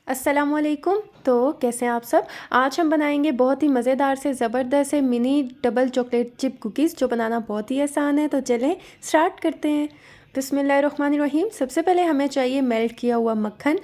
अस्सलामुअलैकुम। तो कैसे हैं आप सब। आज हम बनाएंगे बहुत ही मज़ेदार से ज़बरदस्त से mini double chocolate chip cookies, जो बनाना बहुत ही आसान है। तो चलें स्टार्ट करते हैं। बिस्मिल्लाहिर्रहमानिर्रहीम। सबसे पहले हमें चाहिए मेल्ट किया हुआ मक्खन।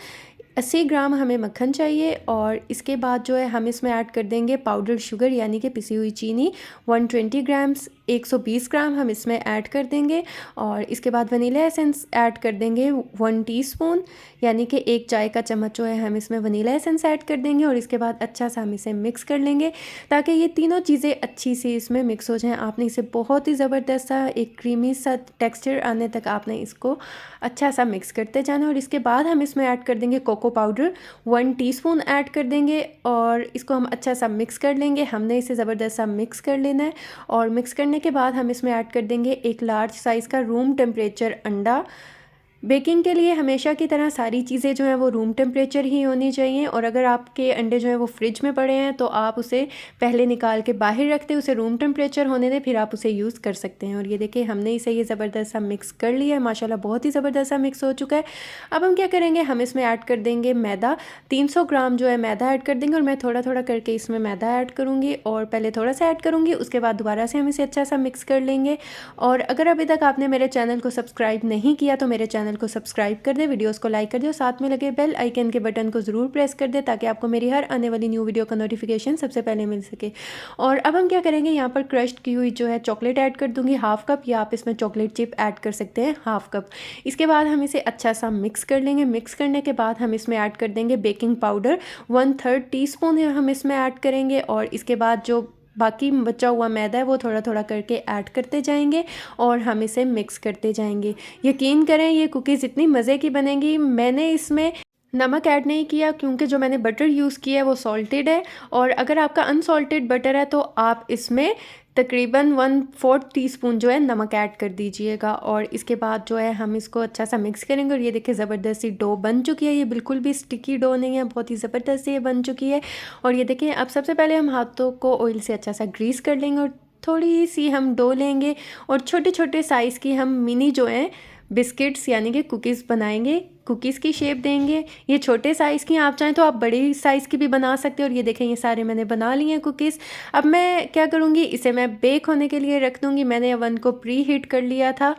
80 ग्राम हमें मक्खन चाहिए। और इसके बाद जो है हम इसमें ऐड कर देंगे पाउडर शुगर यानी कि पिसी हुई चीनी 120 ग्राम्स। 120 ग्राम हम इसमें ऐड कर देंगे। और इसके बाद वनीला एसेंस ऐड कर देंगे 1 टीस्पून, यानी कि 1 चाय का चम्मच जो है हम इसमें वनीला एसेंस ऐड कर देंगे। और इसके बाद अच्छा सा हम इसे मिक्स कर लेंगे ताकि ये तीनों चीज़ें अच्छी सी इसमें मिक्स हो जाएं। आपने इसे बहुत ही ज़बरदस्त सा एक क्रीमी सा टेक्सचर आने तक आपने इसको अच्छा सा मिक्स करते जाना। और इसके बाद हम इसमें ऐड कर देंगे कोको पाउडर 1 टीस्पून ऐड कर देंगे। और इसको हम अच्छा सा मिक्स कर लेंगे। हमने इसे ज़बरदस्त सा मिक्स कर लेना है। और मिक्स करने के बाद हम इसमें ऐड कर देंगे एक लार्ज साइज़ का रूम टेम्परेचर अंडा। बेकिंग के लिए हमेशा की तरह सारी चीज़ें जो हैं वो रूम टेम्परेचर ही होनी चाहिए। और अगर आपके अंडे जो हैं वो फ्रिज में पड़े हैं तो आप उसे पहले निकाल के बाहर रख दें, उसे रूम टेम्परेचर होने दें, फिर आप उसे यूज़ कर सकते हैं। और ये देखिए हमने इसे ये ज़बरदस्त सा मिक्स कर लिया है। माशाल्लाह बहुत ही ज़बरदस्त सा मिक्स हो चुका है। अब हम क्या करेंगे, हम इसमें ऐड कर देंगे मैदा। 300 ग्राम जो है मैदा ऐड कर देंगे। और मैं थोड़ा थोड़ा करके इसमें मैदा ऐड करूँगी। और पहले थोड़ा सा ऐड करूँगी, उसके बाद दोबारा से हम इसे अच्छा सा मिक्स कर लेंगे। और अगर अभी तक आपने मेरे चैनल को सब्सक्राइब नहीं किया तो मेरे चैनल को सब्सक्राइब कर दे, वीडियोस को लाइक कर दे और साथ में लगे बेल आइकन के बटन को ज़रूर प्रेस कर दे ताकि आपको मेरी हर आने वाली न्यू वीडियो का नोटिफिकेशन सबसे पहले मिल सके। और अब हम क्या करेंगे, यहाँ पर क्रश्ड की हुई जो है चॉकलेट ऐड कर दूंगी 1/2 कप, या आप इसमें चॉकलेट चिप ऐड कर सकते हैं 1/2 कप। इसके बाद हम इसे अच्छा सा मिक्स कर लेंगे। मिक्स करने के बाद हम इसमें ऐड कर देंगे बेकिंग पाउडर 1/3 टीस्पून हम इसमें ऐड करेंगे। और इसके बाद जो बाकी बचा हुआ मैदा है वो थोड़ा थोड़ा करके ऐड करते जाएंगे और हम इसे मिक्स करते जाएंगे। यकीन करें ये कुकीज़ इतनी मज़े की बनेंगी। मैंने इसमें नमक ऐड नहीं किया क्योंकि जो मैंने बटर यूज़ किया है वो सॉल्टेड है। और अगर आपका अनसॉल्टेड बटर है तो आप इसमें तकरीबन 1/4 टीस्पून जो है नमक ऐड कर दीजिएगा। और इसके बाद जो है हम इसको अच्छा सा मिक्स करेंगे। और ये देखिए ज़बरदस्त सी डो बन चुकी है। ये बिल्कुल भी स्टिकी डो नहीं है, बहुत ही ज़बरदस्त ये बन चुकी है। और ये देखिए अब सबसे पहले हम हाथों को ऑयल से अच्छा सा ग्रीस कर लेंगे और थोड़ी सी हम डो लेंगे और छोटे छोटे साइज़ की हम मिनी जो हैं बिस्किट्स यानी कि कुकीज़ बनाएंगे, कुकीज़ की शेप देंगे। ये छोटे साइज़ की, आप चाहें तो आप बड़ी साइज़ की भी बना सकते हैं। और ये देखें ये सारे मैंने बना लिए हैं कुकीज़। अब मैं क्या करूँगी, इसे मैं बेक होने के लिए रख दूँगी। मैंने ओवन को प्री हीट कर लिया था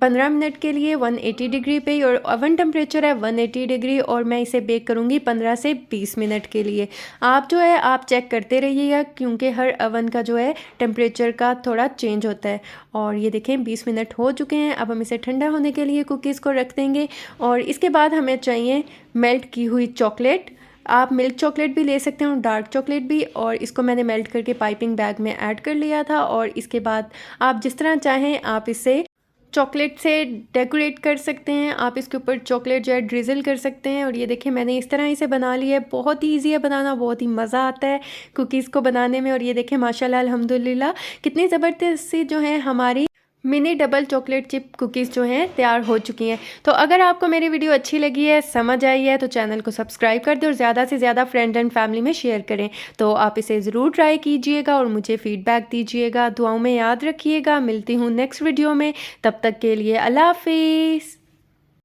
15 मिनट के लिए 180 डिग्री पे, और ओवन टेम्परेचर है 180 डिग्री। और मैं इसे बेक करूँगी 15 से 20 मिनट के लिए। आप जो है आप चेक करते रहिएगा क्योंकि हर ओवन का जो है टेम्परेचर का थोड़ा चेंज होता है। और ये देखें 20 मिनट हो चुके हैं। अब हम इसे ठंडा होने के लिए कुकीज़ को रख देंगे। और इसके बाद हमें चाहिए मेल्ट की हुई चॉकलेट। आप मिल्क चॉकलेट भी ले सकते हैं और डार्क चॉकलेट भी। और इसको मैंने मेल्ट करके पाइपिंग बैग में ऐड कर लिया था। और इसके बाद आप जिस तरह चाहें आप इसे चॉकलेट से डेकोरेट कर सकते हैं। आप इसके ऊपर चॉकलेट जो है ड्रिज़ल कर सकते हैं। और ये देखिए मैंने इस तरह इसे बना लिया है। बहुत ही ईजी है बनाना, बहुत ही मज़ा आता है कुकीज़ को बनाने में। और ये देखिए माशाल्लाह अल्हम्दुलिल्लाह कितनी ज़बरदस्त सी जो है हमारी mini double chocolate chip cookies जो हैं तैयार हो चुकी हैं। तो अगर आपको मेरी वीडियो अच्छी लगी है, समझ आई है, तो चैनल को सब्सक्राइब कर दें और ज़्यादा से ज़्यादा फ्रेंड एंड फैमिली में शेयर करें। तो आप इसे ज़रूर ट्राई कीजिएगा और मुझे फ़ीडबैक दीजिएगा। दुआओं में याद रखिएगा। मिलती हूँ नेक्स्ट वीडियो में, तब तक के लिए अल्लाह हाफिज़।